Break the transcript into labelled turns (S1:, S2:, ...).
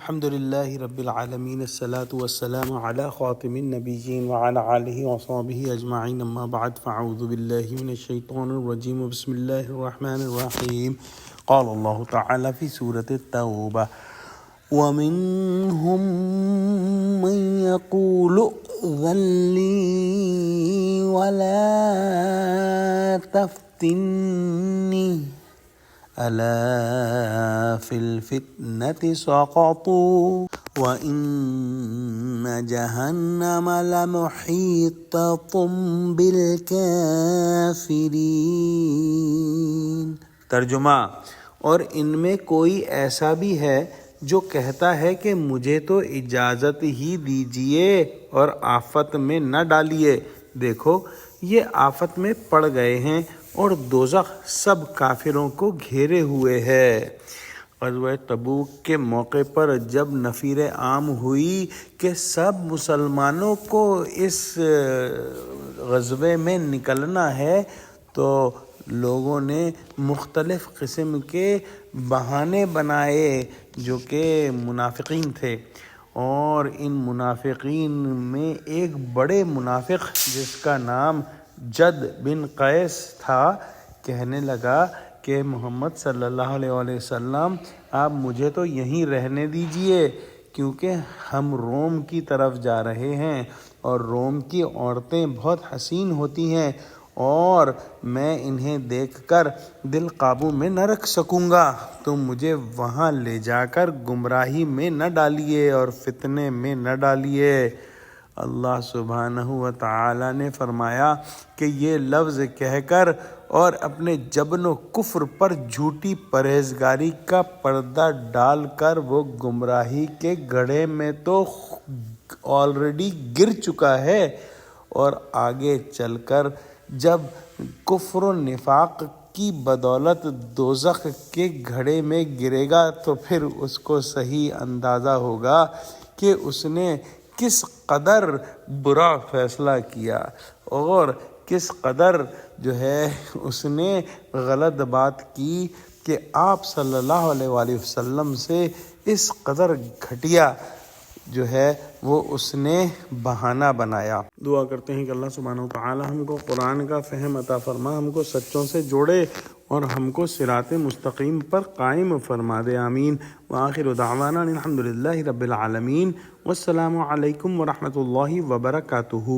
S1: الحمد لله رب العالمين الصلاة والسلام على خاتم النبيين وعلى آله وصحبه أجمعين أما بعد فأعوذ بالله من الشيطان الرجيم بسم الله الرحمن الرحيم قال الله تعالى في سورة التوبة ومنهم من يقول ائذن لي ولا تفتني ألا في الفتنة سقطوا وإن جهنم لمحيطة بالكافرين۔ ترجمہ، اور ان میں کوئی ایسا بھی ہے جو کہتا ہے کہ مجھے تو اجازت ہی دیجیے اور آفت میں نہ ڈالیے۔ دیکھو یہ آفت میں پڑ گئے ہیں اور دوزخ سب کافروں کو گھیرے ہوئے ہے۔ غزوہ تبوک کے موقع پر جب نفیر عام ہوئی کہ سب مسلمانوں کو اس غزوے میں نکلنا ہے تو لوگوں نے مختلف قسم کے بہانے بنائے جو کہ منافقین تھے، اور ان منافقین میں ایک بڑے منافق جس کا نام جد بن قیس تھا کہنے لگا کہ محمد صلی اللہ علیہ وسلم آپ مجھے تو یہیں رہنے دیجئے، کیونکہ ہم روم کی طرف جا رہے ہیں اور روم کی عورتیں بہت حسین ہوتی ہیں اور میں انہیں دیکھ کر دل قابو میں نہ رکھ سکوں گا، تو مجھے وہاں لے جا کر گمراہی میں نہ ڈالیے اور فتنے میں نہ ڈالیے۔ اللہ سبحانہ و تعالی نے فرمایا کہ یہ لفظ کہہ کر اور اپنے جبن و کفر پر جھوٹی پرہیزگاری کا پردہ ڈال کر وہ گمراہی کے گڑھے میں تو آلریڈی گر چکا ہے، اور آگے چل کر جب کفر و نفاق کی بدولت دوزخ کے گھڑے میں گرے گا تو پھر اس کو صحیح اندازہ ہوگا کہ اس نے کس قدر برا فیصلہ کیا اور کس قدر جو ہے اس نے غلط بات کی کہ آپ صلی اللہ علیہ وآلہ وسلم سے اس قدر گھٹیا جو ہے وہ اس نے بہانہ بنایا۔ دعا کرتے ہیں کہ اللہ سبحانہ و تعالی ہم کو قرآن کا فہم عطا فرما، ہم کو سچوں سے جوڑے اور ہم کو صراط مستقیم پر قائم فرما دے، آمین۔ وآخر دعوانا الحمد للہ رب العالمین، والسلام علیکم ورحمۃ اللہ وبرکاتہ۔